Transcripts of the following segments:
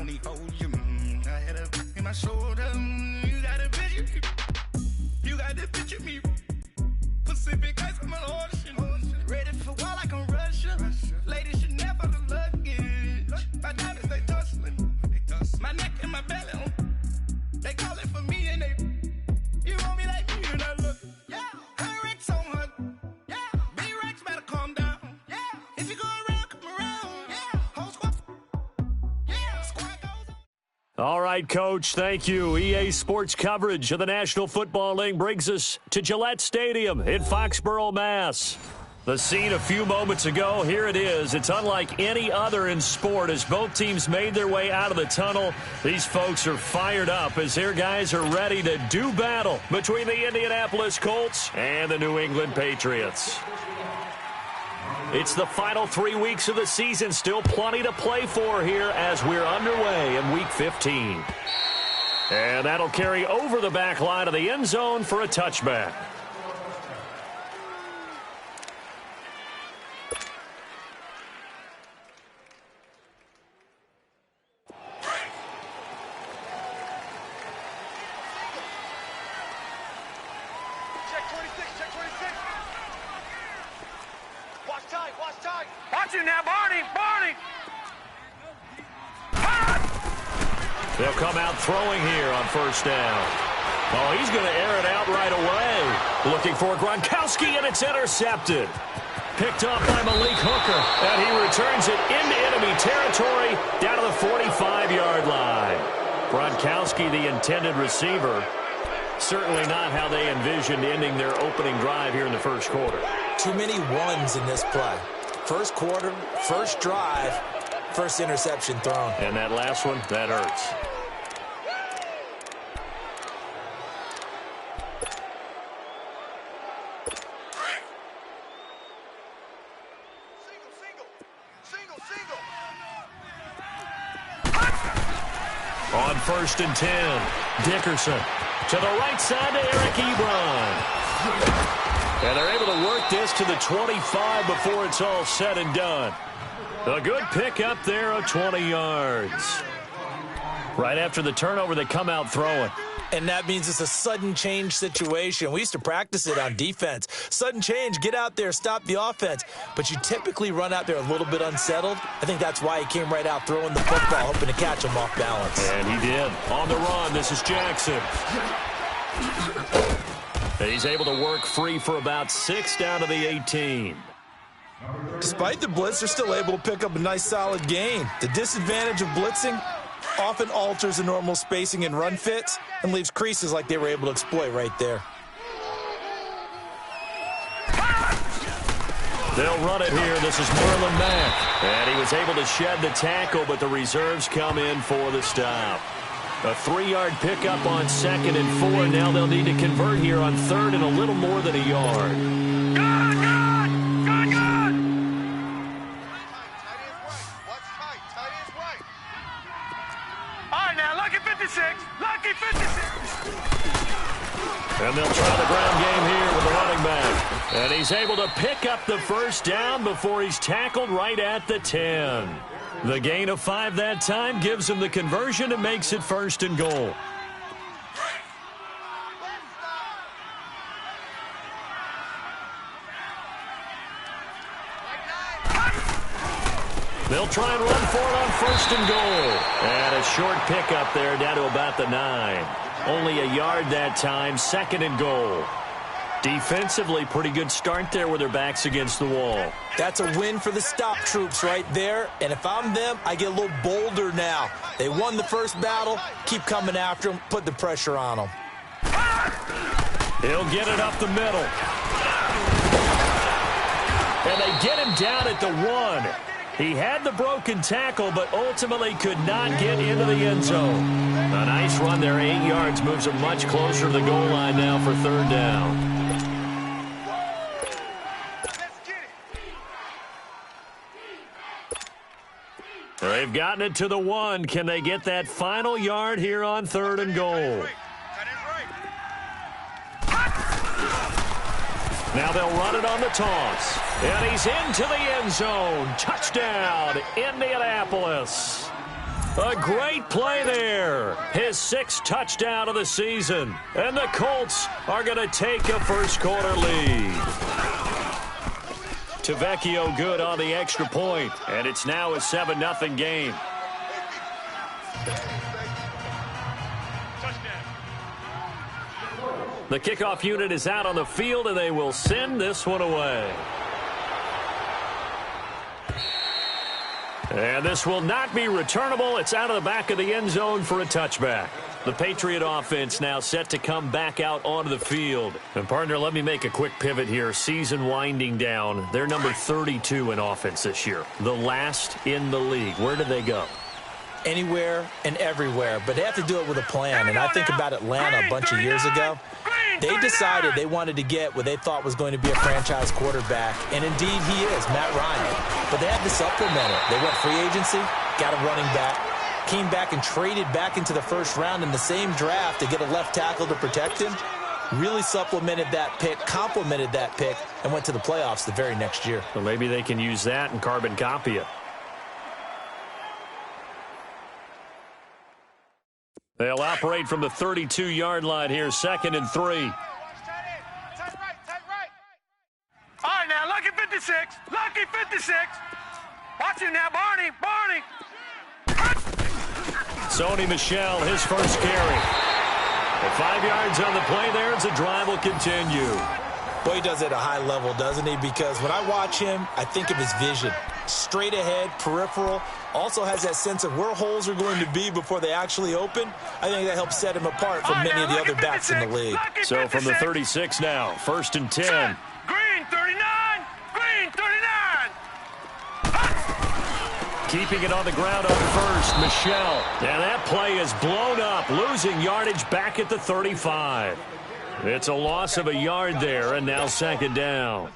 only hold you. I had a in my shoulder. You got a vision. You got the picture me. Pacific ice on my ocean. Ready for war like I'm Russia. Ladies should never the luggage. My diamonds, they tussling. My neck and my belly. They call it for me and they. You want me like me and I look. Yeah. Her Rex on her. Yeah. B-Rex better calm down. Yeah. If you go around, come around. Yeah. Whole squad. Yeah. Squad goes on. All right, Coach, thank you. EA Sports coverage of the National Football League brings us to Gillette Stadium in Foxborough, Mass. The scene a few moments ago, here it is. It's unlike any other in sport as both teams made their way out of the tunnel. These folks are fired up as their guys are ready to do battle between the Indianapolis Colts and the New England Patriots. It's the final 3 weeks of the season. Still plenty to play for here as we're underway in Week 15. And that'll carry over the back line of the end zone for a touchback. They'll come out throwing here on first down. Oh, he's going to air it out right away. Looking for Gronkowski, and it's intercepted. Picked up by Malik Hooker, and he returns it into enemy territory down to the 45-yard line. Gronkowski, the intended receiver. Certainly not how they envisioned ending their opening drive here in the first quarter. Too many ones in this play. First quarter, first drive, first interception thrown. And that last one, that hurts. On first and 10, Dickerson to the right side to Eric Ebron. And they're able to work this to the 25 before it's all said and done. A good pickup there of 20 yards. Right after the turnover, they come out throwing. And that means it's a sudden change situation. We used to practice it on defense. Sudden change, get out there, stop the offense. But you typically run out there a little bit unsettled. I think that's why he came right out throwing the football, hoping to catch him off balance. And he did. On the run, this is Jackson. And he's able to work free for about 6 down to the 18. Despite the blitz, they're still able to pick up a nice, solid gain. The disadvantage of blitzing often alters the normal spacing and run fits and leaves creases like they were able to exploit right there. They'll run it here. This is Marlon Mack. And he was able to shed the tackle, but the reserves come in for the stop. A 3-yard pickup on 2nd and 4. Now they'll need to convert here on 3rd and a little more than a yard. Lucky 56. And they'll try the ground game here with the running back. And he's able to pick up the first down before he's tackled right at the 10. The gain of 5 that time gives him the conversion and makes it 1st and goal. They'll try and run for it on 1st and goal. And a short pickup there down to about the 9. Only a yard that time, 2nd and goal. Defensively, pretty good start there with their backs against the wall. That's a win for the stop troops right there. And if I'm them, I get a little bolder now. They won the first battle. Keep coming after them. Put the pressure on them. He'll get it up the middle. And they get him down at the 1. He had the broken tackle, but ultimately could not get into the end zone. A nice run there, 8 yards, moves him much closer to the goal line now for 3rd down. They've gotten it to the 1. Can they get that final yard here on 3rd and goal? Now they'll run it on the toss. And he's into the end zone. Touchdown, Indianapolis. A great play there. His 6th touchdown of the season. And the Colts are going to take a first-quarter lead. Tavecchio good on the extra point, and it's now a 7-0 game. The kickoff unit is out on the field, and they will send this one away. And this will not be returnable. It's out of the back of the end zone for a touchback. The Patriot offense now set to come back out onto the field. And, partner, let me make a quick pivot here. Season winding down. They're number 32 in offense this year. The last in the league. Where did they go? Anywhere and everywhere. But they have to do it with a plan. And I think about Atlanta a bunch of years ago. They decided they wanted to get what they thought was going to be a franchise quarterback. And, indeed, he is, Matt Ryan. But they had to supplement it. They went free agency, got a running back. Came back and traded back into the first round in the same draft to get a left tackle to protect him. Really supplemented that pick, complemented that pick, and went to the playoffs the very next year. Well, maybe they can use that and carbon copy it. They'll operate from the 32-yard line here, 2nd and 3. All right, now, lucky 56. Lucky 56. Watch him now, Barney. Barney. Sony Michel, his first carry. At 5 yards on the play there, the drive will continue. Boy, he does it at a high level, doesn't he? Because when I watch him, I think of his vision. Straight ahead, peripheral. Also has that sense of where holes are going to be before they actually open. I think that helps set him apart from many of the other backs in the league. So from the 36 now, 1st and 10. Green 39. Green 39. Keeping it on the ground on first, Michel. And that play is blown up, losing yardage back at the 35. It's a loss of a yard there, and now 2nd down.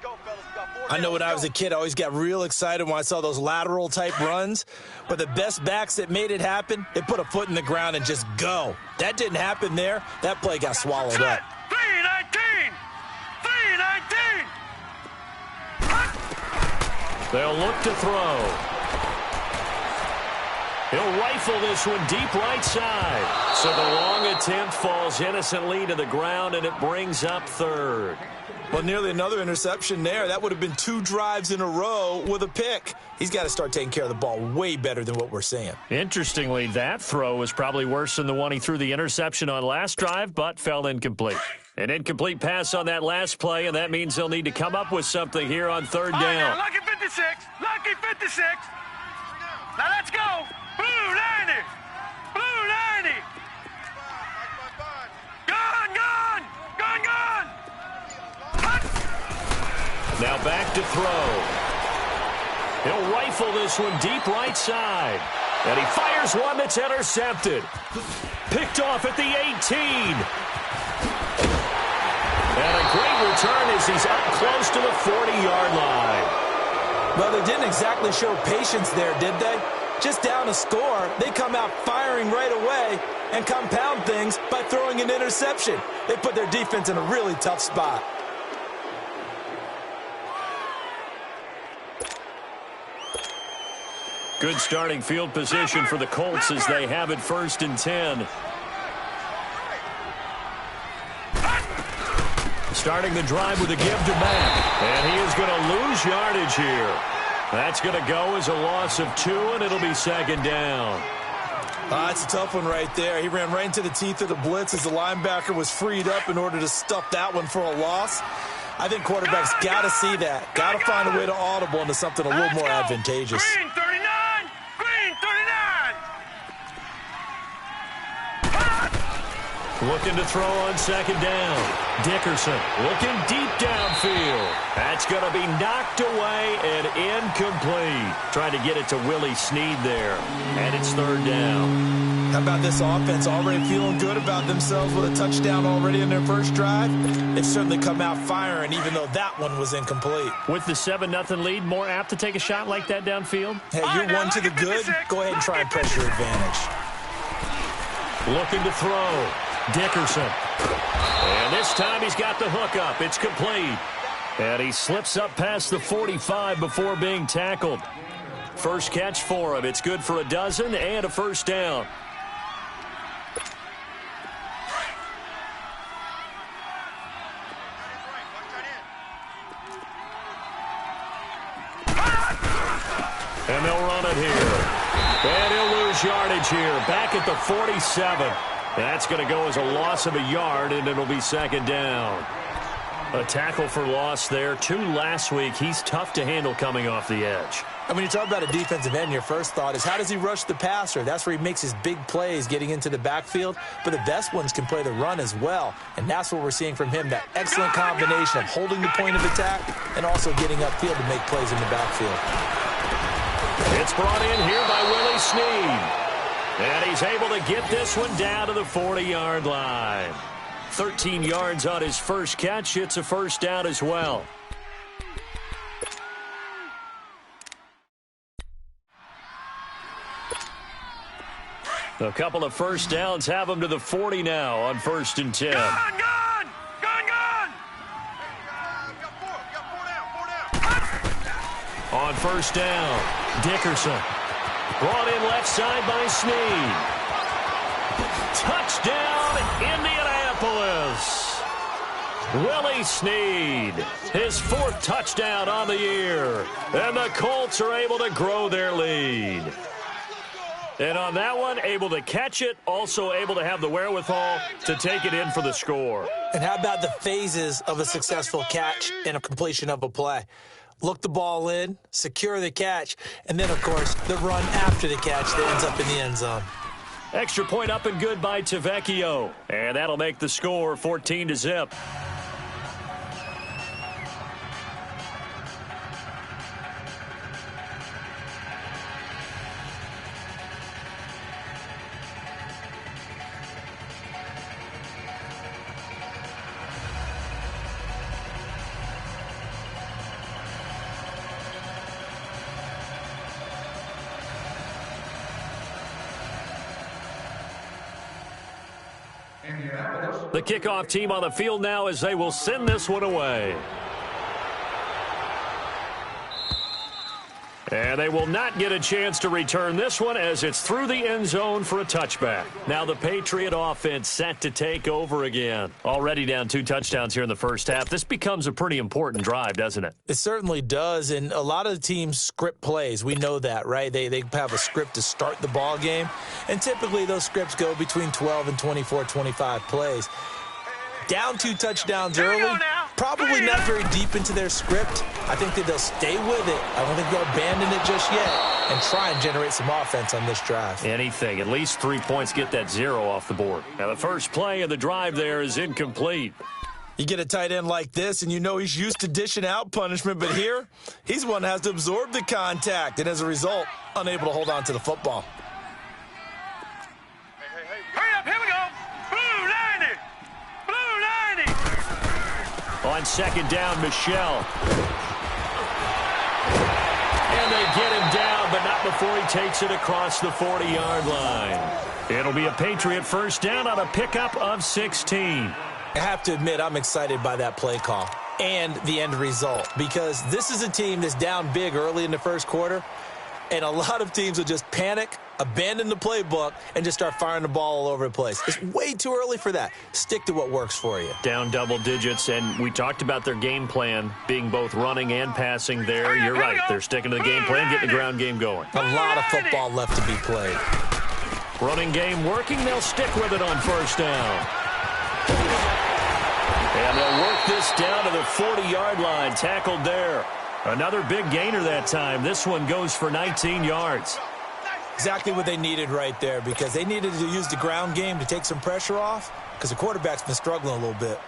I know when I was a kid, I always got real excited when I saw those lateral-type runs. But the best backs that made it happen, they put a foot in the ground and just go. That didn't happen there. That play got swallowed up. 319. 319. They'll look to throw. He'll rifle this one deep right side. So the long attempt falls innocently to the ground, and it brings up 3rd. Well, nearly another interception there. That would have been 2 drives in a row with a pick. He's got to start taking care of the ball way better than what we're seeing. Interestingly, that throw was probably worse than the one he threw the interception on last drive, but fell incomplete. An incomplete pass on that last play, and that means they'll need to come up with something here on 3rd down. Now, lucky 56. Lucky 56. Now let's go. Blue 90. Blue 90. Gone, gone. Gone, gone. Now back to throw. He'll rifle this one deep right side. And he fires one that's intercepted. Picked off at the 18. And a great return as he's up close to the 40-yard line. Well, they didn't exactly show patience there, did they? Just down a score, they come out firing right away and compound things by throwing an interception. They put their defense in a really tough spot. Good starting field position for the Colts as they have it 1st and 10. Starting the drive with a give to Mack. And he is going to lose yardage here. That's going to go as a loss of 2, and it'll be 2nd down. That's a tough one right there. He ran right into the teeth of the blitz as the linebacker was freed up in order to stuff that one for a loss. I think quarterbacks got to see that. Got to find a way to audible into something a little more advantageous. Green 39. Green 39. Looking to throw on 2nd down. Dickerson looking deep downfield. That's going to be knocked away and incomplete. Trying to get it to Willie Snead there. And it's 3rd down. How about this offense already feeling good about themselves with a touchdown already in their first drive? They've certainly come out firing, even though that one was incomplete. With the 7-0 lead, more apt to take a shot like that downfield? Hey, you're one to the good. Go ahead and try and press your advantage. Looking to throw. Dickerson. And this time he's got the hook up. It's complete. And he slips up past the 45 before being tackled. First catch for him. It's good for a dozen and a first down. And they'll run it here. And he'll lose yardage here. Back at the 47. That's going to go as a loss of a yard, and it'll be second down. A tackle for loss there. 2 last week. He's tough to handle coming off the edge. And when you talk about a defensive end, your first thought is, how does he rush the passer? That's where he makes his big plays getting into the backfield. But the best ones can play the run as well. And that's what we're seeing from him, that excellent combination of holding the point of attack and also getting upfield to make plays in the backfield. It's brought in here by Willie Snead. And he's able to get this one down to the 40-yard line. 13 yards on his first catch. It's a first down as well. A couple of first downs have him to the 40 now on 1st and 10. Gone! On first down, Dickerson. Brought in left side by Snead. Touchdown, Indianapolis. Willie Snead, his 4th touchdown on the year. And the Colts are able to grow their lead. And on that one, able to catch it, also able to have the wherewithal to take it in for the score. And how about the phases of a successful catch and a completion of a play? Look the ball in, secure the catch, and then, of course, the run after the catch that ends up in the end zone. Extra point up and good by Tavecchio. And that'll make the score 14-0. The kickoff team on the field now as they will send this one away. And they will not get a chance to return this one as it's through the end zone for a touchback. Now the Patriot offense set to take over again. Already down 2 touchdowns here in the first half. This becomes a pretty important drive, doesn't it? It certainly does, and a lot of the teams script plays. We know that, right? They have a script to start the ball game, and typically those scripts go between 12 and 24, 25 plays. Down 2 touchdowns early, probably not very deep into their script. I think that they'll stay with it. I don't think they'll abandon it just yet and try and generate some offense on this drive. Anything. At least 3 points, get that 0 off the board. Now the first play of the drive there is incomplete. You get a tight end like this, and you know he's used to dishing out punishment, but here, he's one that has to absorb the contact, and as a result, unable to hold on to the football. Hurry up, here we go! Blue 90! On second down, Michelle. And they get him down, but not before he takes it across the 40-yard line. It'll be a Patriot first down on a pickup of 16. I have to admit, I'm excited by that play call and the end result, because this is a team that's down big early in the first quarter, and a lot of teams will just panic, abandon the playbook, and just start firing the ball all over the place. It's way too early for that. Stick to what works for you. Down double digits, and we talked about their game plan being both running and passing there. You're right. They're sticking to the game plan, getting the ground game going. A lot of football left to be played. Running game working. They'll stick with it on first down. And they'll work this down to the 40-yard line. Tackled there. Another big gainer that time. This one goes for 19 yards. Exactly what they needed right there, because they needed to use the ground game to take some pressure off, because the quarterback's been struggling a little bit.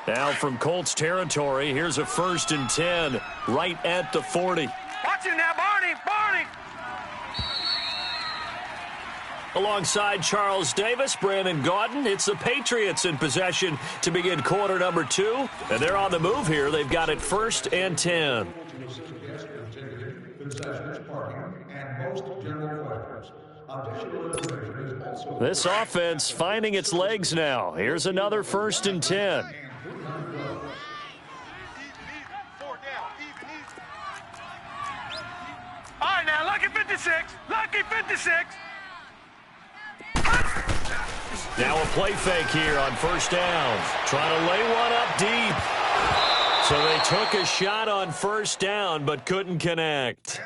Now from Colts territory, here's a 1st and 10 right at the 40. Watch it now, Barney! Alongside Charles Davis, Brandon Gaudin, it's the Patriots in possession to begin quarter number 2. And they're on the move here. They've got it 1st and 10. This offense finding its legs now. Here's another 1st and 10. 56. Lucky 56. Now a play fake here on first down. Trying to lay one up deep. So they took a shot on first down but couldn't connect.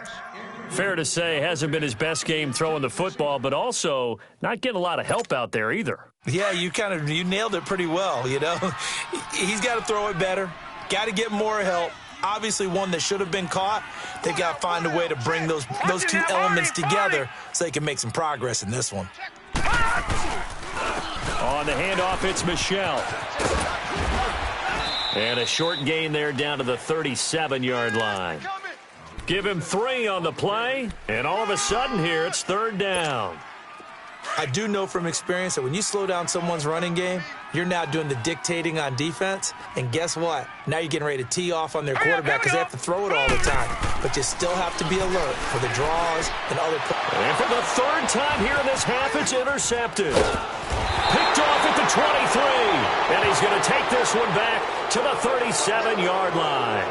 Fair to say, hasn't been his best game throwing the football, but also not getting a lot of help out there either. Yeah, you nailed it pretty well, you know. He's got to throw it better. Got to get more help. Obviously one that should have been caught. They've got to find a way to bring those two elements together so they can make some progress in this one. On the handoff, it's Michelle. And a short gain there down to the 37-yard line. Give him 3 on the play, and all of a sudden here, it's third down. I do know from experience that when you slow down someone's running game, you're now doing the dictating on defense. And guess what? Now you're getting ready to tee off on their quarterback because they have to throw it all the time. But you still have to be alert for the draws and other plays. And for the third time here in this half, it's intercepted. Picked off at the 23. And he's going to take this one back to the 37-yard line.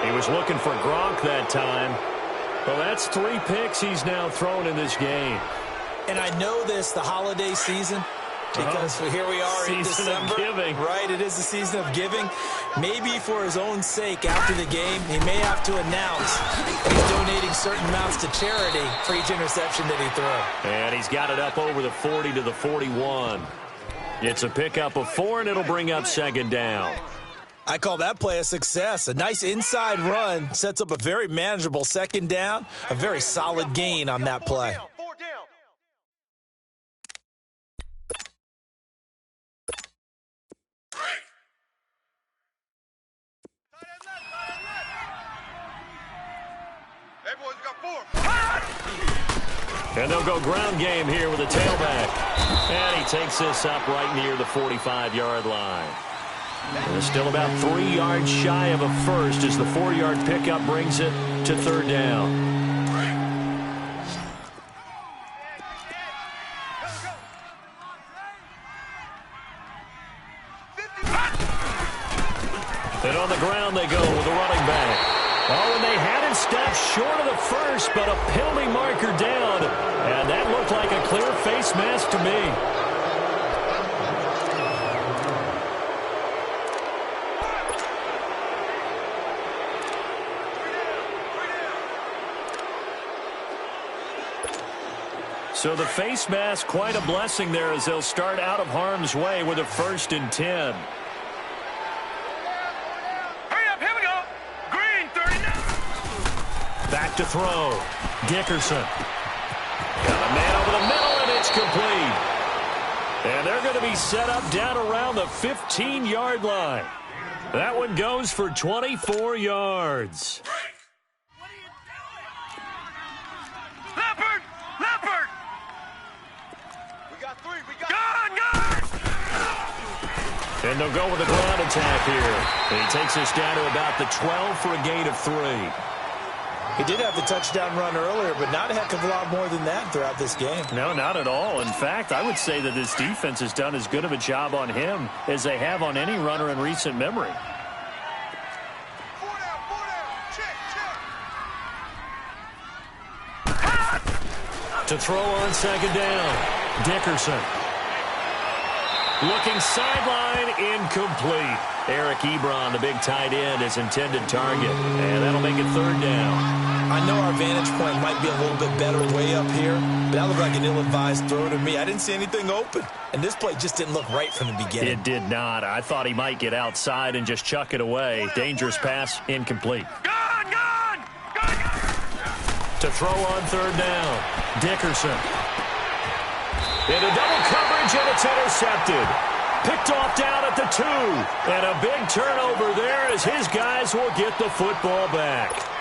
He was looking for Gronk that time. Well, that's 3 picks he's now thrown in this game. And I know this, the holiday season, because here we are in December. Of giving. Right, it is the season of giving. Maybe for his own sake after the game, he may have to announce he's donating certain amounts to charity for each interception that he throws. And he's got it up over the 40 to the 41. It's a pickup of 4, and it'll bring up second down. I call that play a success. A nice inside run sets up a very manageable second down, a very solid gain on that play. And they'll go ground game here with a tailback. And he takes this up right near the 45-yard line. And it's still about 3 yards shy of a first as the 4-yard pickup brings it to third down. And on the ground they go with a running back. Oh, and they had it stopped short of the first, but a penalty marker down. And that looked like a clear face mask to me. So the face mask, quite a blessing there as they'll start out of harm's way with a 1st and 10. Hurry up, here we go. Green, 39. Back to throw. Dickerson. Got a man over the middle, and it's complete. And they're going to be set up down around the 15-yard line. That one goes for 24 yards. And they'll go with a ground attack here. And he takes us down to about the 12 for a gain of 3. He did have the touchdown run earlier, but not a heck of a lot more than that throughout this game. No, not at all. In fact, I would say that this defense has done as good of a job on him as they have on any runner in recent memory. To throw on second down, Dickerson. Looking sideline, incomplete. Eric Ebron, the big tight end, is intended target. And that'll make it third down. I know our vantage point might be a little bit better way up here, but that looked like an ill-advised throw to me. I didn't see anything open. And this play just didn't look right from the beginning. It did not. I thought he might get outside and just chuck it away. Dangerous pass, incomplete. Gone! To throw on third down, Dickerson. Into double coverage, and it's intercepted. Picked off down at the 2. And a big turnover there as his guys will get the football back.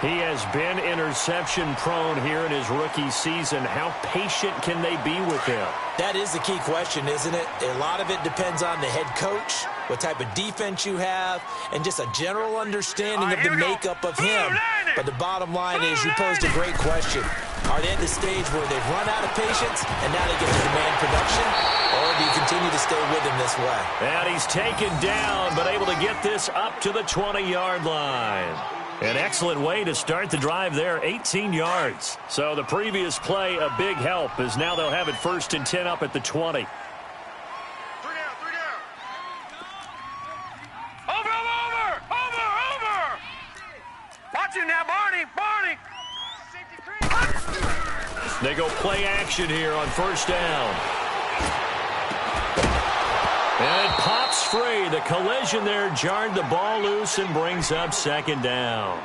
He has been interception prone here in his rookie season. How patient can they be with him? That is the key question, isn't it? A lot of it depends on the head coach, what type of defense you have, and just a general understanding of the makeup of him. But the bottom line is you posed a great question. Are they at the stage where they've run out of patience and now they get to demand production? Or do you continue to stay with him this way? And he's taken down, but able to get this up to the 20-yard line. An excellent way to start the drive there, 18 yards. So the previous play, a big help, as now they'll have it 1st and 10 up at the 20. They go play action here on 1st down. And it pops free. The collision there jarred the ball loose and brings up 2nd down.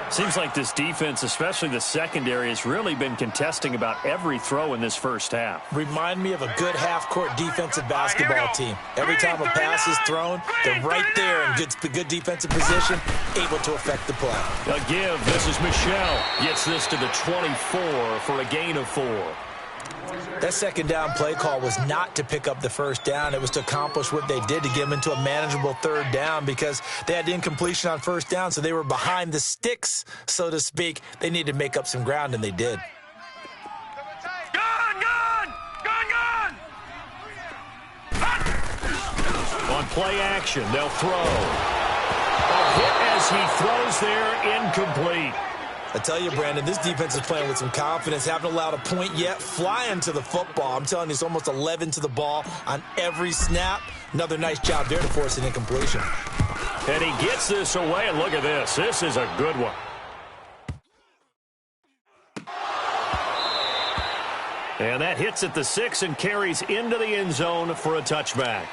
Seems like this defense, especially the secondary, has really been contesting about every throw in this first half. Remind me of a good half-court defensive basketball team. Every time a pass is thrown, they're right there in good defensive position, able to affect the play. A give. This is Michelle. Gets this to the 24 for a gain of 4. That 2nd down play call was not to pick up the 1st down. It was to accomplish what they did to get them into a manageable 3rd down because they had incompletion on 1st down, so they were behind the sticks, so to speak. They needed to make up some ground, and they did. On play action, they'll throw. A hit as he throws there, incomplete. I tell you, Brandon, this defense is playing with some confidence. Haven't allowed a point yet. Flying to the football. I'm telling you, it's almost 11 to the ball on every snap. Another nice job there to force an incompletion. And he gets this away, and look at this. This is a good one. And that hits at the 6 and carries into the end zone for a touchback.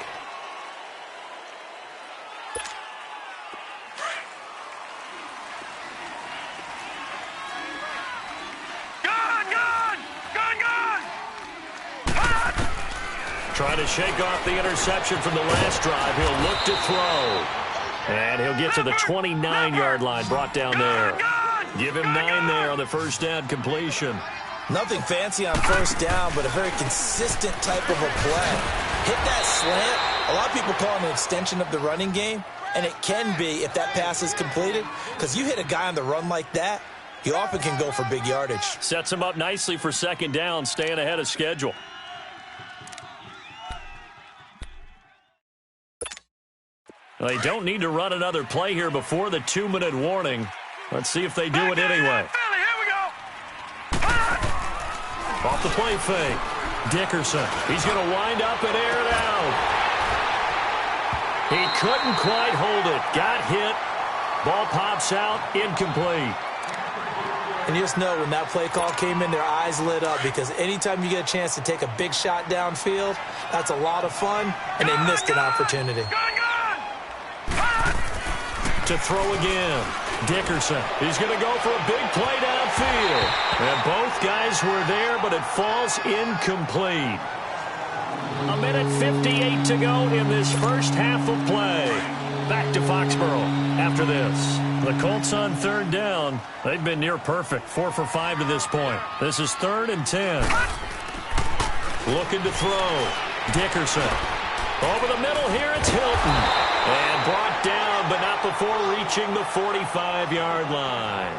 Trying to shake off the interception from the last drive. He'll look to throw. And he'll get to the 29-yard line, brought down there. Give him 9 there on the 1st down completion. Nothing fancy on 1st down, but a very consistent type of a play. Hit that slant. A lot of people call it an extension of the running game, and it can be if that pass is completed, because you hit a guy on the run like that, you often can go for big yardage. Sets him up nicely for 2nd down, staying ahead of schedule. They don't need to run another play here before the 2-minute warning. Let's see if they do it anyway. Off the play fake. Dickerson. He's going to wind up and air it out. He couldn't quite hold it. Got hit. Ball pops out. Incomplete. And you just know when that play call came in, their eyes lit up because anytime you get a chance to take a big shot downfield, that's a lot of fun, and they missed an opportunity. To throw again. Dickerson. He's going to go for a big play downfield. And both guys were there, but it falls incomplete. 1:58 to go in this first half of play. Back to Foxborough after this. The Colts on 3rd down. They've been near perfect. 4 for 5 to this point. This is 3rd and 10. Looking to throw. Dickerson. Over the middle here, it's Hilton. And brought down, but not before reaching the 45-yard line.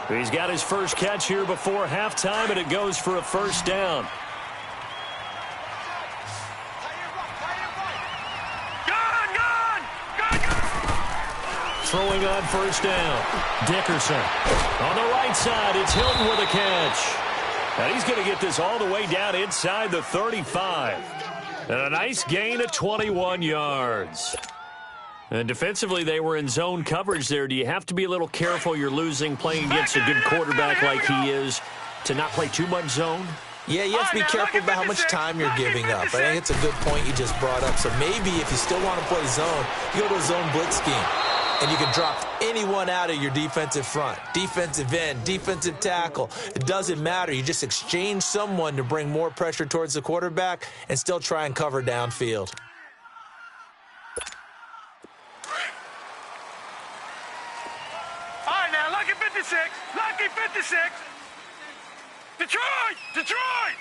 He's got his first catch here before halftime, and it goes for a 1st down. Throwing on 1st down. Dickerson. On the right side, it's Hilton with a catch. And he's going to get this all the way down inside the 35. And a nice gain of 21 yards. And defensively, they were in zone coverage there. Do you have to be a little careful you're losing playing against a good quarterback like he is to not play too much zone? Yeah, you have to be careful about how much time you're giving up. I think it's a good point you just brought up. So maybe if you still want to play zone, you go to a zone blitz scheme. And you can drop anyone out of your defensive front. Defensive end, defensive tackle. It doesn't matter. You just exchange someone to bring more pressure towards the quarterback and still try and cover downfield. All right, now, lucky 56. Lucky 56. Detroit! Detroit!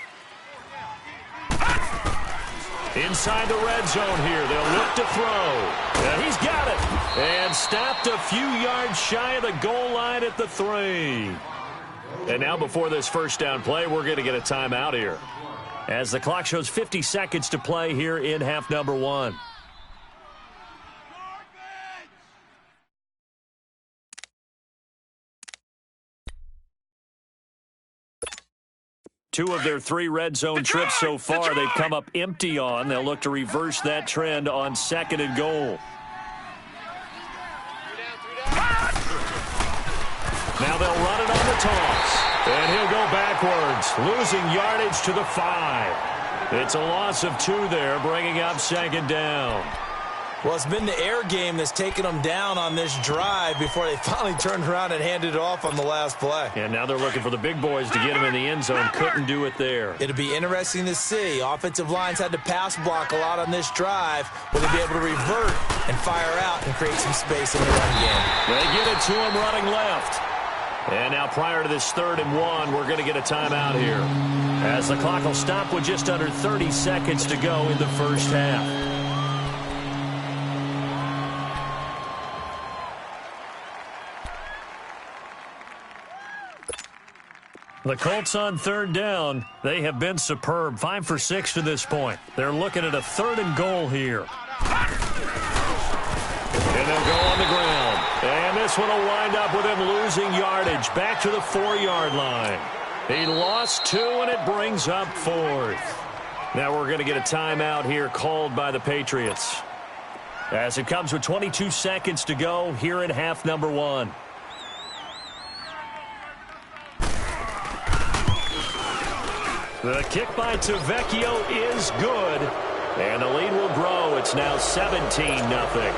Inside the red zone here. They'll look to throw. And he's got it. And stopped a few yards shy of the goal line at the 3. And now before this 1st down play, we're going to get a timeout here, as the clock shows 50 seconds to play here in half number 1. 2 of their 3 red zone trips so far they've come up empty on. They'll look to reverse that trend on 2nd and goal. Now they'll run it on the toss. And he'll go backwards, losing yardage to the 5. It's a loss of 2 there, bringing up 2nd down. Well, it's been the air game that's taken them down on this drive before they finally turned around and handed it off on the last play. And now they're looking for the big boys to get him in the end zone. Couldn't do it there. It'll be interesting to see. Offensive lines had to pass block a lot on this drive. Will they be able to revert and fire out and create some space in the run game? They get it to him running left. And now prior to this 3rd and 1, we're going to get a timeout here, as the clock will stop with just under 30 seconds to go in the first half. The Colts on 3rd down. They have been superb. 5 for 6 to this point. They're looking at a 3rd and goal here. And they'll go on the ground. And this one will wind up with him losing yardage back to the 4-yard line. He lost 2, and it brings up 4th. Now we're going to get a timeout here called by the Patriots, as it comes with 22 seconds to go here in half number 1. The kick by Tavecchio is good, and the lead will grow. It's now 17-0.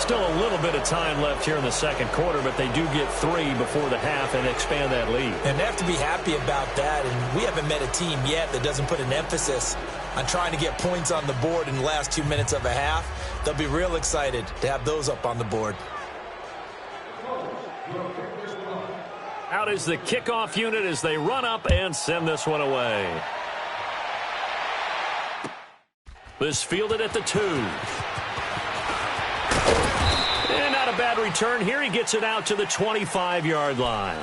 Still a little bit of time left here in the second quarter, but they do get 3 before the half and expand that lead. And they have to be happy about that, and we haven't met a team yet that doesn't put an emphasis on trying to get points on the board in the last 2 minutes of a half. They'll be real excited to have those up on the board. Out is the kickoff unit as they run up and send this one away. This fielded at the 2. And not a bad return here. He gets it out to the 25-yard line.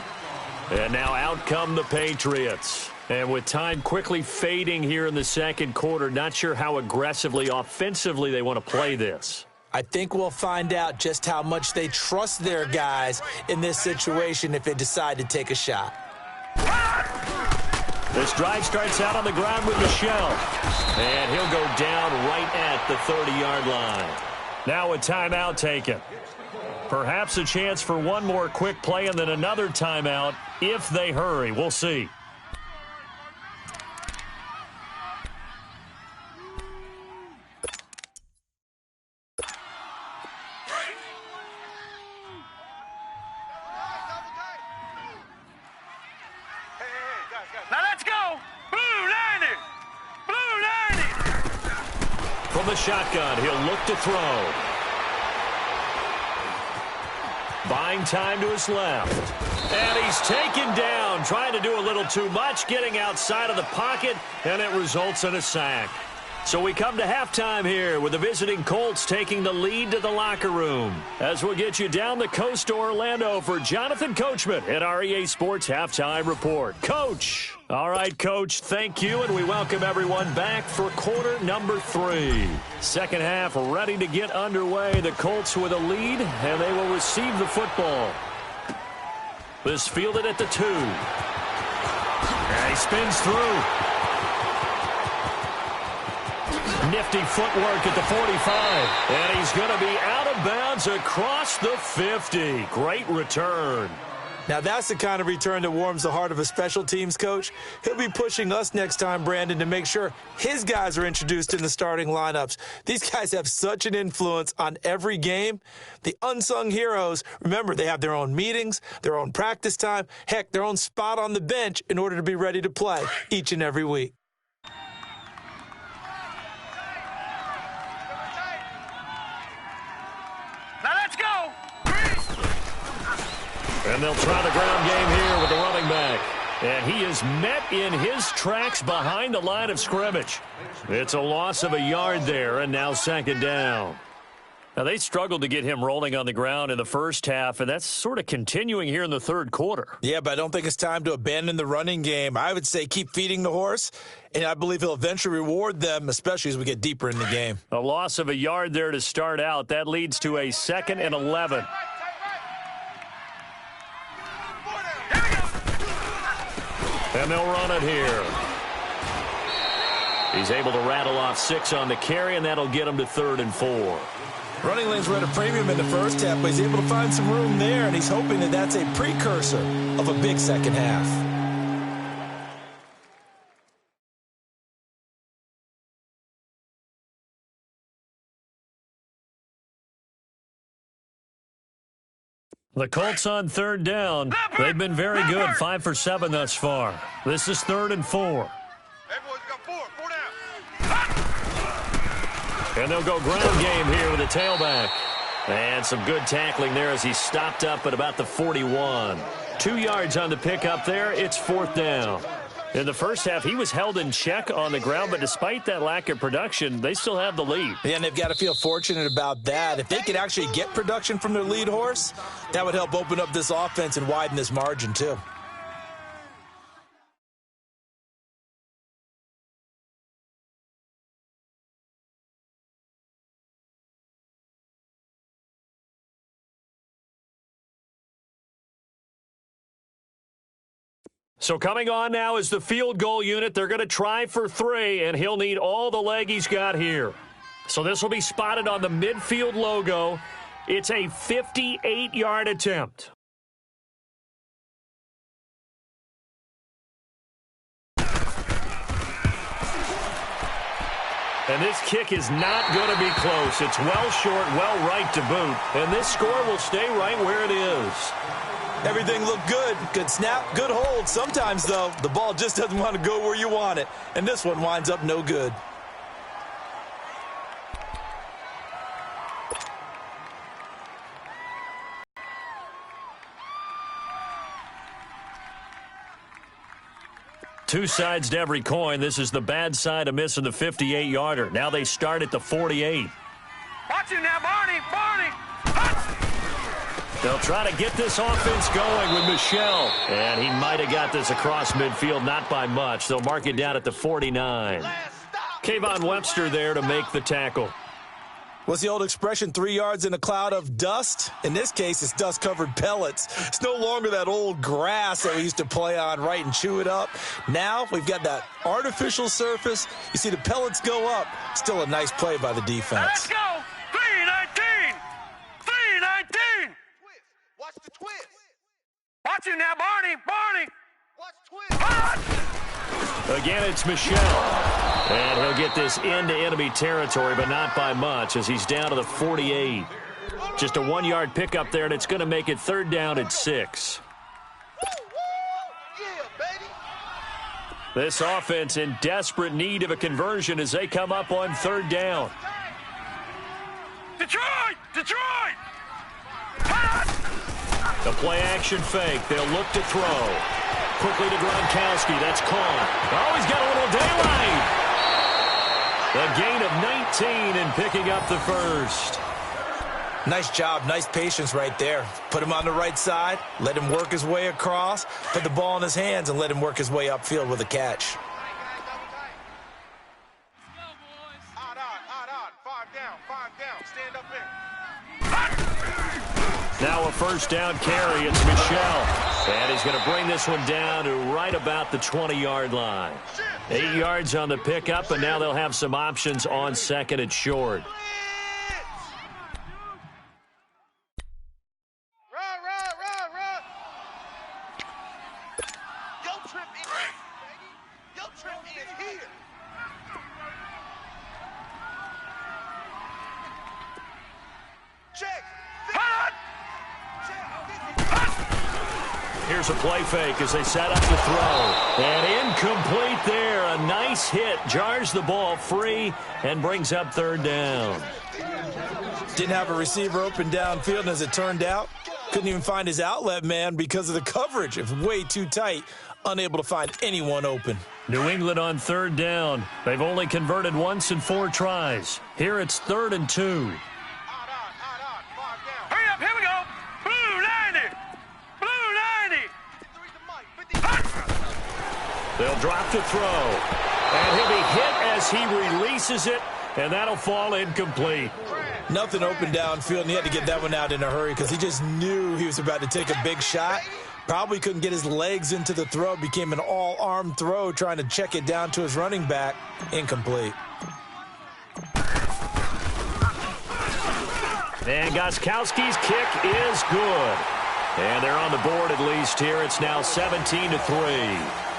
And now out come the Patriots. And with time quickly fading here in the second quarter, not sure how aggressively, offensively they want to play this. I think we'll find out just how much they trust their guys in this situation if they decide to take a shot. This drive starts out on the ground with Michel. And he'll go down right at the 30-yard line. Now a timeout taken. Perhaps a chance for one more quick play and then another timeout if they hurry. We'll see. Now let's go! Blue Lightning! Blue Lightning! From the shotgun, he'll look to throw. Buying time to his left. And he's taken down, trying to do a little too much, getting outside of the pocket, and it results in a sack. So we come to halftime here with the visiting Colts taking the lead to the locker room. As we'll get you down the coast to Orlando for Jonathan Coachman at our EA Sports Halftime Report. Coach. All right, Coach, thank you, and we welcome everyone back for quarter number 3. Second half ready to get underway. The Colts with a lead, and they will receive the football. This fielded at the 2. And he spins through. Nifty footwork at the 45. And he's going to be out of bounds across the 50. Great return. Now, that's the kind of return that warms the heart of a special teams coach. He'll be pushing us next time, Brandon, to make sure his guys are introduced in the starting lineups. These guys have such an influence on every game. The unsung heroes, remember, they have their own meetings, their own practice time, heck, their own spot on the bench in order to be ready to play each and every week. Now let's go! And they'll try the ground game here with the running back. And he is met in his tracks behind the line of scrimmage. It's a loss of a yard there, and now second down. Now, they struggled to get him rolling on the ground in the first half, and that's sort of continuing here in the third quarter. Yeah, but I don't think it's time to abandon the running game. I would say keep feeding the horse, and I believe he'll eventually reward them, especially as we get deeper in the game. A loss of a yard there to start out. That leads to a 2nd and 11. And they'll run it here. He's able to rattle off 6 on the carry, and that'll get him to 3rd and 4. Running lanes were at a premium in the first half, but he's able to find some room there, and he's hoping that that's a precursor of a big second half. The Colts on 3rd down. They've been very good, 5 for 7 thus far. This is 3rd and 4. And they'll go ground game here with a tailback. And some good tackling there as he stopped up at about the 41. 2 yards on the pickup there. It's 4th down. In the first half, he was held in check on the ground, but despite that lack of production, they still have the lead. Yeah, and they've got to feel fortunate about that. If they could actually get production from their lead horse, that would help open up this offense and widen this margin too. So coming on now is the field goal unit. They're going to try for 3, and he'll need all the leg he's got here. So this will be spotted on the midfield logo. It's a 58-yard attempt. And this kick is not going to be close. It's well short, well right to boot. And this score will stay right where it is. Everything looked good. Good snap, good hold. Sometimes, though, the ball just doesn't want to go where you want it. And this one winds up no good. Two sides to every coin. This is the bad side of missing the 58-yarder. Now they start at the 48. Watch it now, Barney. They'll try to get this offense going with Michel. And he might have got this across midfield, not by much. They'll mark it down at the 49. Kayvon Webster there to make the tackle. What's the old expression, 3 yards in a cloud of dust? In this case, it's dust-covered pellets. It's no longer that old grass that we used to play on, right, and chew it up. Now we've got that artificial surface. You see the pellets go up. Still a nice play by the defense. Let's go. 3-19. 3-19. Watch the twist. Watch it now, Barney. Watch twist. Again, it's Michel. And he'll get this into enemy territory, but not by much as he's down to the 48. Just a 1-yard pickup there, and it's going to make it 3rd down at 6. This offense in desperate need of a conversion as they come up on 3rd down. Detroit! The play-action fake. They'll look to throw. Quickly to Gronkowski. That's caught. Oh, he's got a little daylight. A gain of 19 and picking up the first. Nice job, nice patience right there. Put him on the right side, let him work his way across, put the ball in his hands, and let him work his way upfield with a catch. Now a 1st down carry. It's Michel. And he's going to bring this one down to right about the 20-yard line. 8 yards on the pickup, and now they'll have some options on 2nd and short. Here's a play fake as they set up the throw. And incomplete there. A nice hit. Jars the ball free and brings up 3rd down. Didn't have a receiver open downfield, and as it turned out, couldn't even find his outlet man because of the coverage. It was way too tight. Unable to find anyone open. New England on 3rd down. They've only converted once in 4 tries. Here it's 3rd and 2. Hurry up, here we go. Blue 90. They'll drop to throw. And he'll be hit as he releases it, and that'll fall incomplete. Nothing open downfield, and he had to get that one out in a hurry because he just knew he was about to take a big shot. Probably couldn't get his legs into the throw. Became an all-arm throw trying to check it down to his running back. Incomplete. And Gostkowski's kick is good. And they're on the board at least here. It's now 17-3.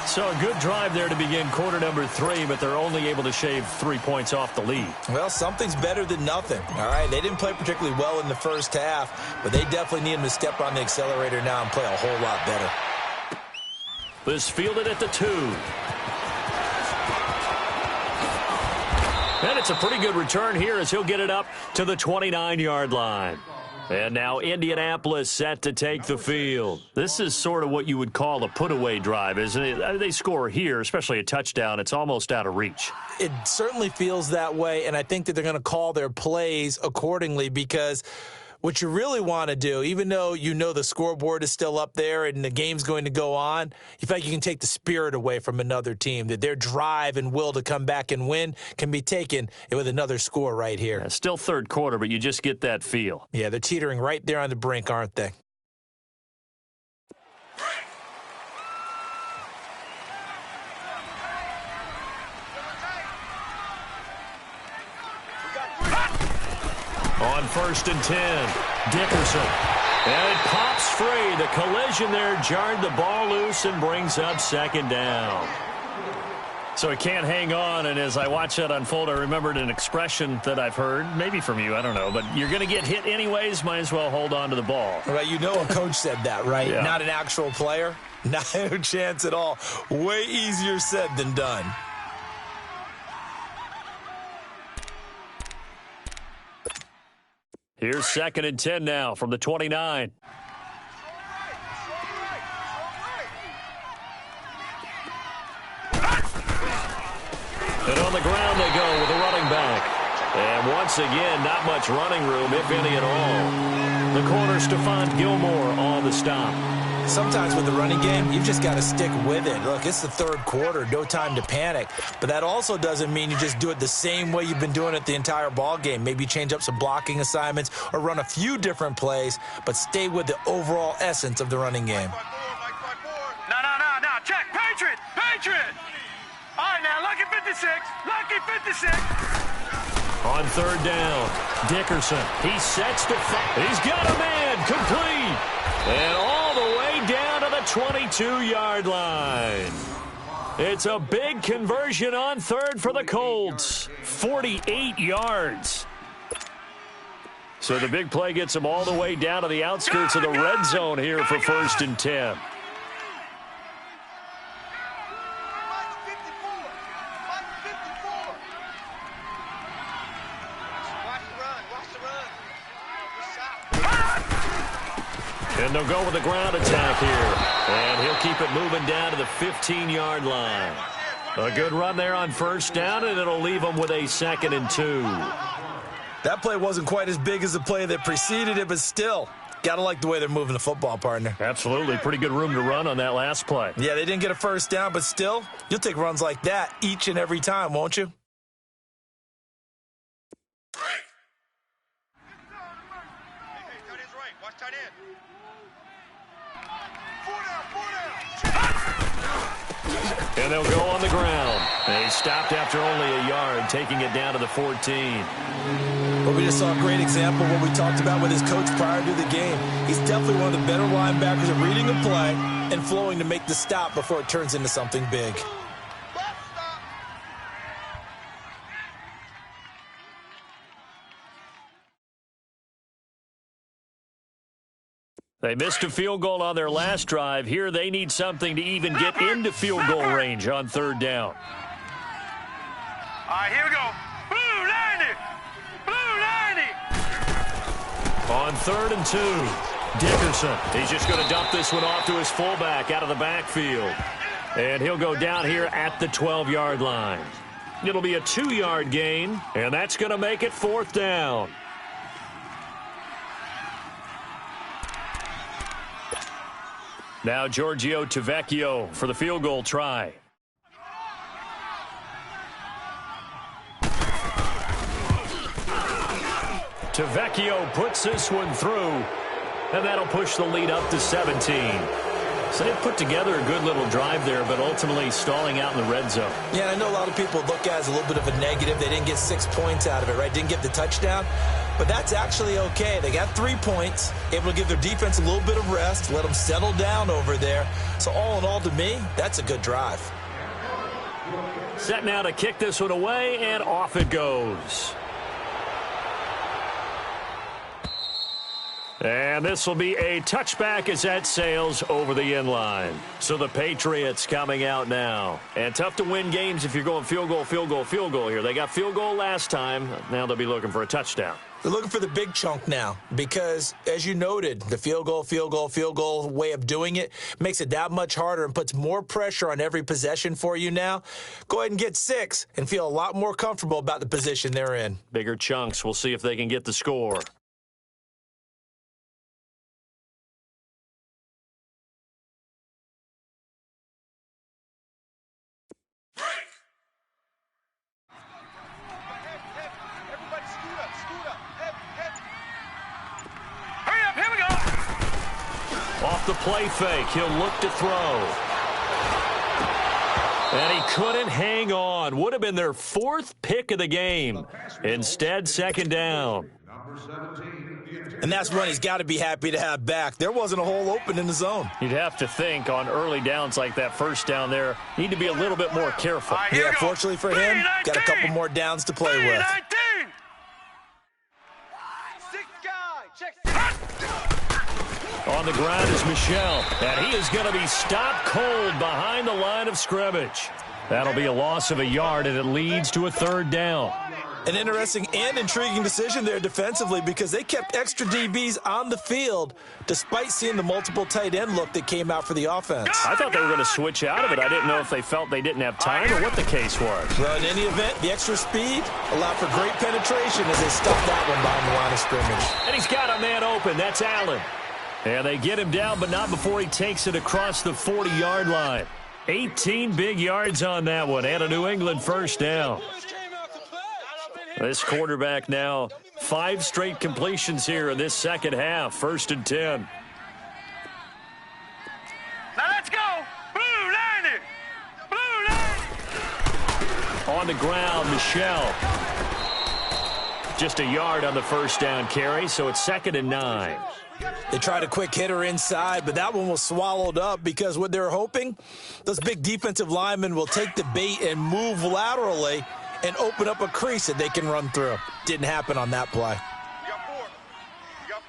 So a good drive there to begin quarter number 3, but they're only able to shave 3 points off the lead. Well, something's better than nothing, all right? They didn't play particularly well in the first half, but they definitely need him to step on the accelerator now and play a whole lot better. This fielded at the 2. And it's a pretty good return here as he'll get it up to the 29-yard line. And now Indianapolis set to take the field. This is sort of what you would call a put-away drive, isn't it? They score here, especially a touchdown. It's almost out of reach. It certainly feels that way, and I think that they're going to call their plays accordingly because what you really want to do, even though you know the scoreboard is still up there and the game's going to go on, you feel like you can take the spirit away from another team, that their drive and will to come back and win can be taken with another score right here. Yeah, still third quarter, but you just get that feel. Yeah, they're teetering right there on the brink, aren't they? On 1st and 10, Dickerson. And it pops free. The collision there jarred the ball loose and brings up 2nd down. So he can't hang on, and as I watch that unfold, I remembered an expression that I've heard, maybe from you, I don't know, but you're going to get hit anyways, might as well hold on to the ball. Right, you know a coach said that, right? Yeah. Not an actual player? No chance at all. Way easier said than done. Here's 2nd and 10 now from the 29. And on the ground they go with a running back. And once again, not much running room, if any at all. The corner, Stephon Gilmore, on the stop. Sometimes with the running game, you've just got to stick with it. Look, it's the third quarter, no time to panic. But that also doesn't mean you just do it the same way you've been doing it the entire ball game. Maybe change up some blocking assignments or run a few different plays, but stay with the overall essence of the running game. No. Check. Patriot. All right, now, lucky 56. On 3rd down, Dickerson. He sets to fire. He's got a man complete. And all the way down to the 22-yard line. It's a big conversion on 3rd for the Colts. 48 yards. So the big play gets them all the way down to the outskirts of the red zone here for 1st and 10. And they'll go with the ground attack here. And he'll keep it moving down to the 15-yard line. A good run there on 1st down, and it'll leave them with a 2nd and 2. That play wasn't quite as big as the play that preceded it, but still, got to like the way they're moving the football, partner. Absolutely. Pretty good room to run on that last play. Yeah, they didn't get a 1st down, but still, you'll take runs like that each and every time, won't you? And they'll go on the ground. And he stopped after only a yard, taking it down to the 14. Well, we just saw a great example of what we talked about with his coach prior to the game. He's definitely one of the better linebackers at reading a play and flowing to make the stop before it turns into something big. They missed a field goal on their last drive. Here they need something to even get into field goal range on 3rd down. All right, here we go. Blue 90. On 3rd and 2, Dickerson. He's just going to dump this one off to his fullback out of the backfield. And he'll go down here at the 12-yard line. It'll be a 2-yard gain, and that's going to make it 4th down. Now Giorgio Tavecchio for the field goal try. Tavecchio puts this one through. and that'll push the lead up to 17. So they put together a good little drive there, but ultimately stalling out in the red zone. Yeah, I know a lot of people look at it as a little bit of a negative. They didn't get 6 points out of it, right? Didn't get the touchdown. But that's actually okay. They got 3 points, able to give their defense a little bit of rest, let them settle down over there. So all in all, to me, that's a good drive. Set now to kick this one away, and off it goes. And this will be a touchback as that sails over the end line. So the Patriots coming out now. And tough to win games if you're going field goal, field goal, field goal here. They got field goal last time. Now they'll be looking for a touchdown. They're looking for the big chunk now because, as you noted, the field goal way of doing it makes it that much harder and puts more pressure on every possession for you now. Go ahead and get 6 and feel a lot more comfortable about the position they're in. Bigger chunks. We'll see if they can get the score. Off the play fake, he'll look to throw. And he couldn't hang on. Would have been their 4th pick of the game. Instead, 2nd down. And that's one he's got to be happy to have back. There wasn't a hole open in the zone. You'd have to think on early downs like that first down there, need to be a little bit more careful. Yeah, fortunately for him, got a couple more downs to play with. On the ground is Michel, and he is going to be stopped cold behind the line of scrimmage. That'll be a loss of a yard, and it leads to a 3rd down. An interesting and intriguing decision there defensively because they kept extra DBs on the field despite seeing the multiple tight end look that came out for the offense. I thought they were going to switch out of it. I didn't know if they felt they didn't have time or what the case was. Well, in any event, the extra speed allowed for great penetration as they stopped that one behind the line of scrimmage. And he's got a man open. That's Allen. And they get him down, but not before he takes it across the 40-yard line. 18 big yards on that one, and a New England 1st down. This quarterback now, 5 straight completions here in this 2nd half. 1st and 10. Now let's go. Blue line it. Blue line. On the ground, Michel. Just a yard on the 1st down carry, so it's 2nd and 9. They tried a quick hitter inside, but that one was swallowed up because what they're hoping, those big defensive linemen will take the bait and move laterally and open up a crease that they can run through. Didn't happen on that play. You got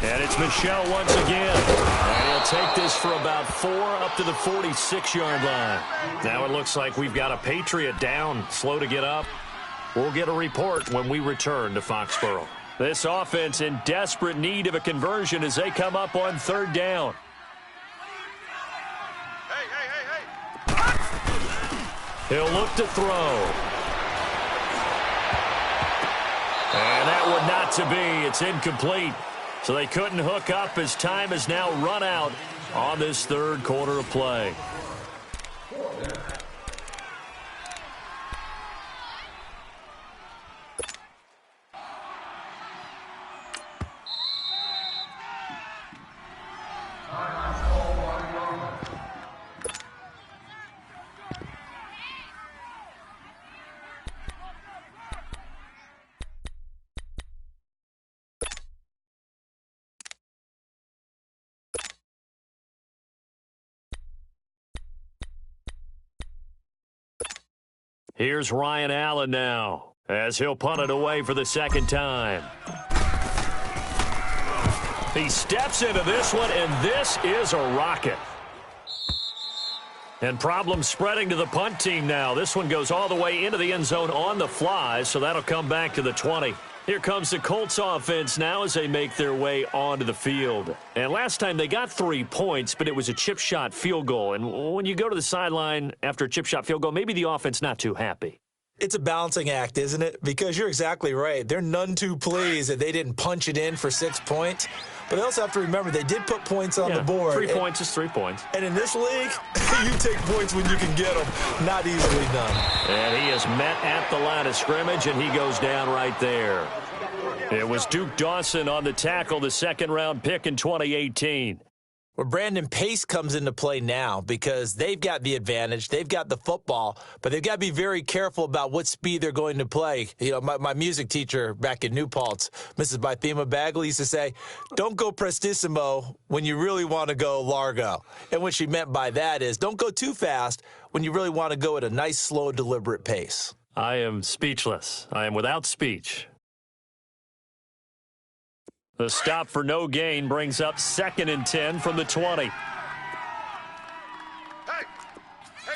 4. And it's Michel once again. And he'll take this for about 4 up to the 46-yard line. Now it looks like we've got a Patriot down, slow to get up. We'll get a report when we return to Foxborough. This offense in desperate need of a conversion as they come up on 3rd down. He'll look to throw. And that one not to be. It's incomplete. So they couldn't hook up as time has now run out on this 3rd quarter of play. Here's Ryan Allen now as he'll punt it away for the 2nd time. He steps into this one, and this is a rocket. And problems spreading to the punt team now. This one goes all the way into the end zone on the fly, so that'll come back to the 20. Here comes the Colts offense now as they make their way onto the field. And last time they got 3 points, but it was a chip shot field goal. And when you go to the sideline after a chip shot field goal, maybe the offense not too happy. It's a balancing act, isn't it? Because you're exactly right. They're none too pleased that they didn't punch it in for 6 points. But they also have to remember they did put points on the board. 3 points is 3 points. And in this league, you take points when you can get them. Not easily done. And he is met at the line of scrimmage, and he goes down right there. It was Duke Dawson on the tackle, the second-round pick in 2018. Well, Brandon, pace comes into play now because they've got the advantage. They've got the football, but they've got to be very careful about what speed they're going to play. You know, my music teacher back in New Paltz, Mrs. Bythema Bagley, used to say, don't go prestissimo when you really want to go largo. And what she meant by that is don't go too fast when you really want to go at a nice, slow, deliberate pace. I am speechless. I am without speech. The stop for no gain brings up 2nd and 10 from the 20. Hey, we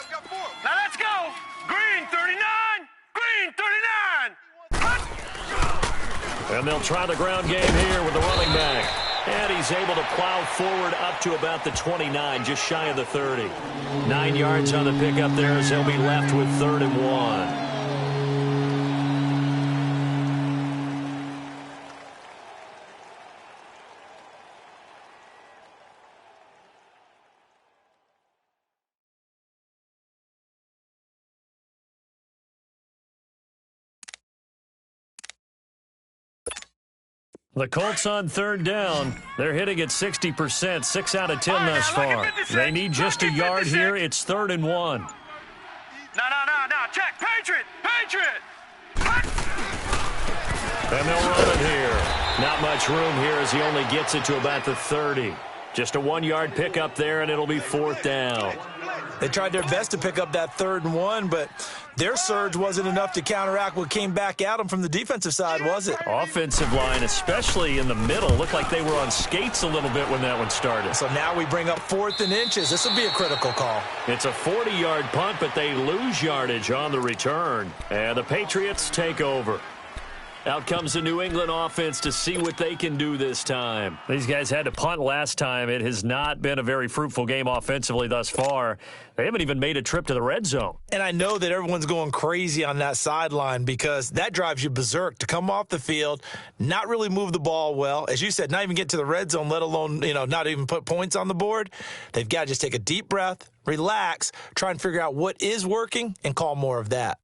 got 4. Now let's go. Green 39. Green 39. And they'll try the ground game here with the running back. And he's able to plow forward up to about the 29, just shy of the 30. 9 yards on the pickup there as he'll be left with 3rd and 1. The Colts on 3rd down. They're hitting at 60%, 6 out of 10 thus far. They need just a yard here. It's 3rd and 1. No. Check. Patriot. And they'll run it here. Not much room here as he only gets it to about the 30. Just a 1-yard pickup there, and it'll be 4th down. They tried their best to pick up that 3rd and 1, but their surge wasn't enough to counteract what came back at them from the defensive side, was it? Offensive line, especially in the middle, looked like they were on skates a little bit when that one started. So now we bring up 4th and inches. This will be a critical call. It's a 40-yard punt, but they lose yardage on the return. And the Patriots take over. Out comes the New England offense to see what they can do this time. These guys had to punt last time. It has not been a very fruitful game offensively thus far. They haven't even made a trip to the red zone. And I know that everyone's going crazy on that sideline because that drives you berserk to come off the field, not really move the ball well. As you said, not even get to the red zone, let alone, not even put points on the board. They've got to just take a deep breath, relax, try and figure out what is working, and call more of that.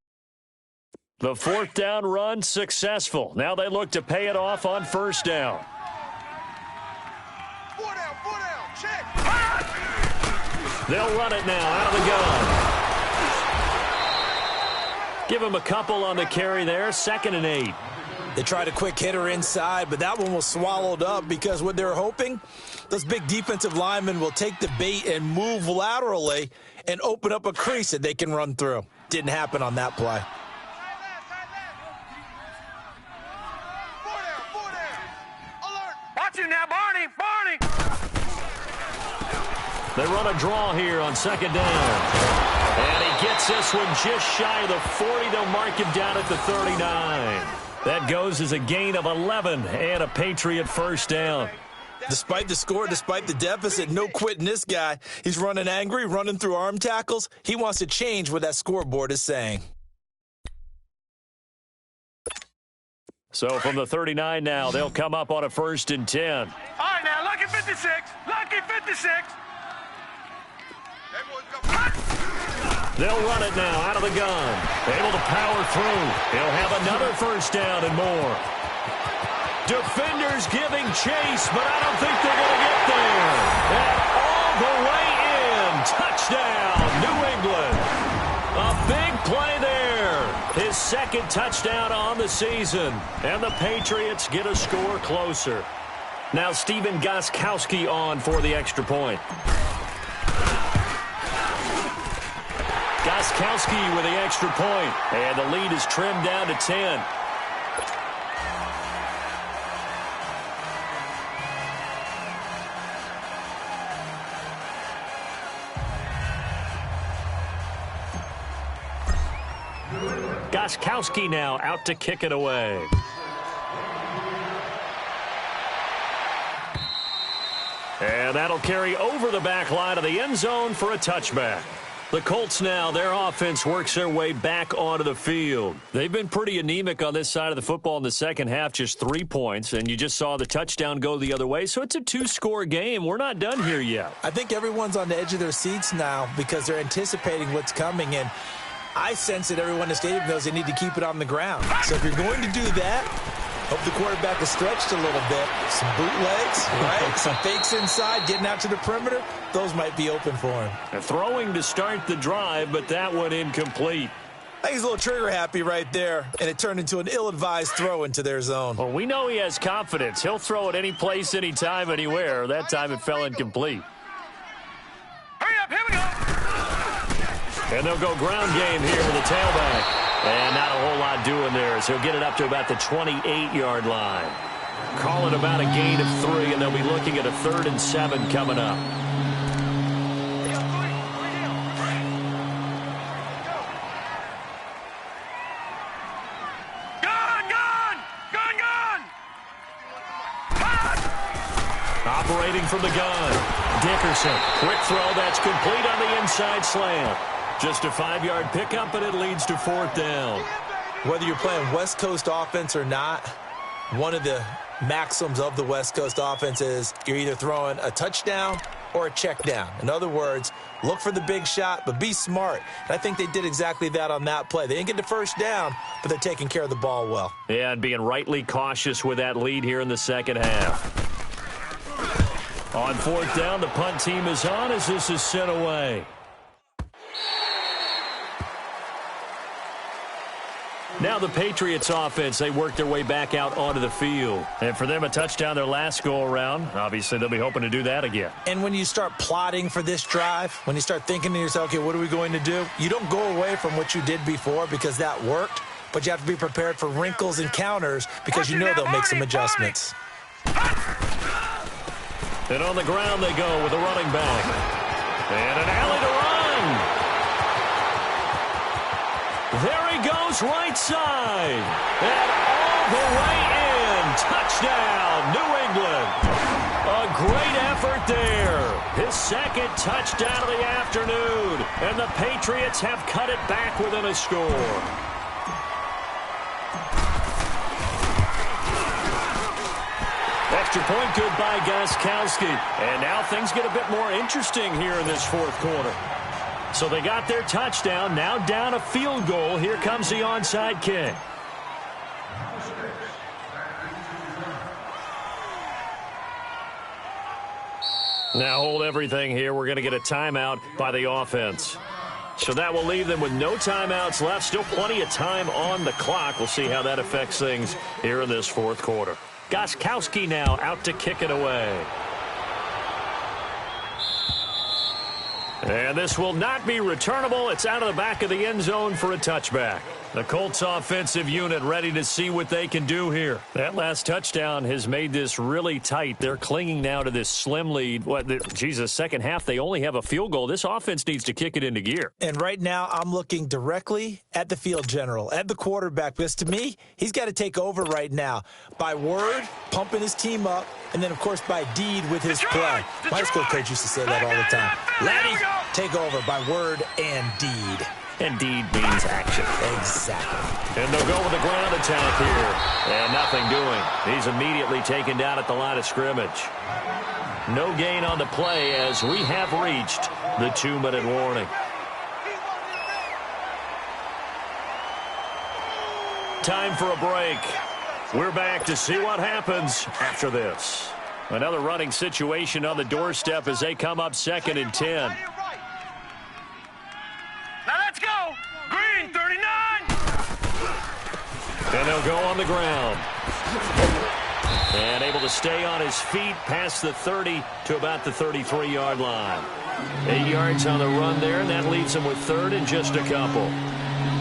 The 4th down run successful. Now they look to pay it off on 1st down. 4 down, check. They'll run it now out of the gun. Give him a couple on the carry there. 2nd and 8. They tried a quick hitter inside, but that one was swallowed up because what they're hoping, those big defensive linemen will take the bait and move laterally and open up a crease that they can run through. Didn't happen on that play. Watch him now, Barney. They run a draw here on 2nd down. And he gets this one just shy of the 40. They'll mark him down at the 39. That goes as a gain of 11 and a Patriot 1st down. Despite the score, despite the deficit, no quitting this guy. He's running angry, running through arm tackles. He wants to change what that scoreboard is saying. So from the 39 now, they'll come up on a 1st and 10. All right, now, lucky 56. They'll run it now out of the gun. Able to power through. He'll have another 1st down and more. Defenders giving chase, but I don't think they're going to get there. And all the way in. Touchdown, New England. A big play there. His 2nd touchdown on the season. And the Patriots get a score closer. Now Stephen Gostkowski on for the extra point. Gostkowski with the extra point. And the lead is trimmed down to 10. Gostkowski now out to kick it away. And that'll carry over the back line of the end zone for a touchback. The Colts now, their offense works their way back onto the field. They've been pretty anemic on this side of the football in the second half, just 3 points, and you just saw the touchdown go the other way, so it's a 2-score game. We're not done here yet. I think everyone's on the edge of their seats now because they're anticipating what's coming, and I sense that everyone in the stadium knows they need to keep it on the ground. So if you're going to do that, Hope the quarterback is stretched a little bit. Some bootlegs, right? Some fakes inside, getting out to the perimeter. Those might be open for him. Throwing to start the drive, but that one incomplete. I think he's a little trigger happy right there, and it turned into an ill-advised throw into their zone. Well, we know he has confidence. He'll throw it any place, anytime, anywhere. That time it fell incomplete. Hurry up, here we go. And they'll go ground game here with the tailback. And not a whole lot doing there as he'll get it up to about the 28-yard line. Call it about a gain of 3, and they'll be looking at a 3rd and 7 coming up. Operating from the gun. Dickerson. Quick throw that's complete on the inside slant. Just a 5-yard pickup, and it leads to 4th down. Whether you're playing West Coast offense or not, one of the maxims of the West Coast offense is you're either throwing a touchdown or a check down. In other words, look for the big shot, but be smart. And I think they did exactly that on that play. They didn't get the first down, but they're taking care of the ball well. Yeah, and being rightly cautious with that lead here in the second half. On 4th down, the punt team is on as this is sent away. Now the Patriots offense, they work their way back out onto the field. And for them, a touchdown their last go-around. Obviously, they'll be hoping to do that again. And when you start plotting for this drive, when you start thinking to yourself, okay, what are we going to do? You don't go away from what you did before because that worked, but you have to be prepared for wrinkles and counters because you know they'll make some adjustments. And on the ground they go with a running back. And an alley to run. There he goes right side. And all the way in. Touchdown, New England. A great effort there. His second touchdown of the afternoon. And the Patriots have cut it back within a score. Extra point good by Gostkowski. And now things get a bit more interesting here in this 4th quarter. So they got their touchdown, now down a field goal. Here comes the onside kick. Now hold everything here. We're going to get a timeout by the offense. So that will leave them with no timeouts left. Still plenty of time on the clock. We'll see how that affects things here in this 4th quarter. Gostkowski now out to kick it away. And this will not be returnable. It's out of the back of the end zone for a touchback. The Colts offensive unit ready to see what they can do here. That last touchdown has made this really tight. They're clinging now to this slim lead. Second half, they only have a field goal. This offense needs to kick it into gear. And right now, I'm looking directly at the field general, at the quarterback, because to me, he's got to take over right now. By word, pumping his team up, and then, of course, by deed with his play. My high school coach used to say that all the time. Laddie, take over by word and deed. And deed means action. Exactly. And they'll go with a ground attack here. And nothing doing. He's immediately taken down at the line of scrimmage. No gain on the play as we have reached the 2-minute warning. Time for a break. We're back to see what happens after this. Another running situation on the doorstep as they come up 2nd and 10. Now let's go. Green 39. And they'll go on the ground. And able to stay on his feet past the 30 to about the 33-yard line. 8 yards on the run there, and that leaves him with 3rd and just a couple.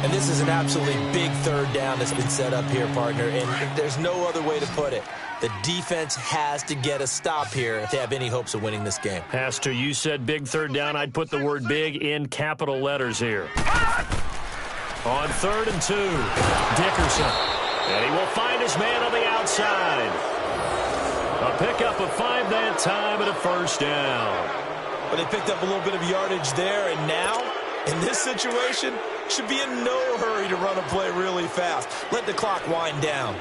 And this is an absolutely big 3rd down that's been set up here, partner, and there's no other way to put it. The defense has to get a stop here if they have any hopes of winning this game. Pastor, you said big 3rd down. I'd put the word big in capital letters here. On 3rd and 2, Dickerson. And he will find his man on the outside. A pickup of 5 that time and a 1st down. But they picked up a little bit of yardage there, and now, in this situation, should be in no hurry to run a play really fast. Let the clock wind down.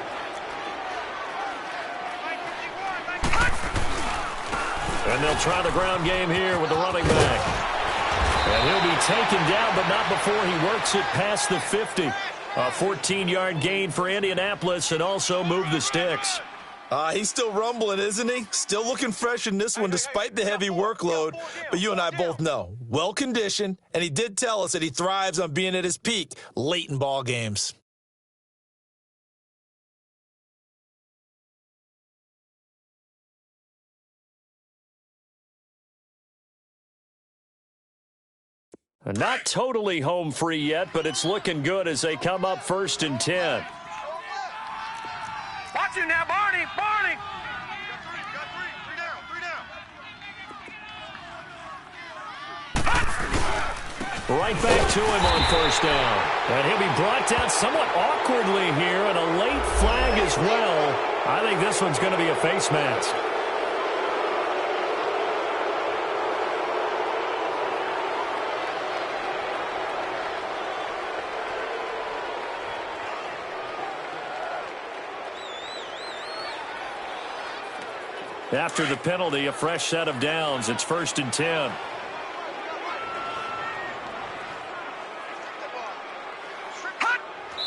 And they'll try the ground game here with the running back. And he'll be taken down, but not before he works it past the 50. A 14-yard gain for Indianapolis and also moved the sticks. He's still rumbling, isn't he? Still looking fresh in this one despite the heavy workload. But you and I both know, well-conditioned, and he did tell us that he thrives on being at his peak late in ball games. Not totally home free yet, but it's looking good as they come up 1st and 10. Watch it now, Barney. Barney. Right back to him on 1st down. And he'll be brought down somewhat awkwardly here, and a late flag as well. I think this one's going to be a face mask. After the penalty, a fresh set of downs. It's 1st and 10.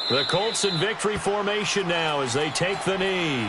The Colts in victory formation now as they take the knee.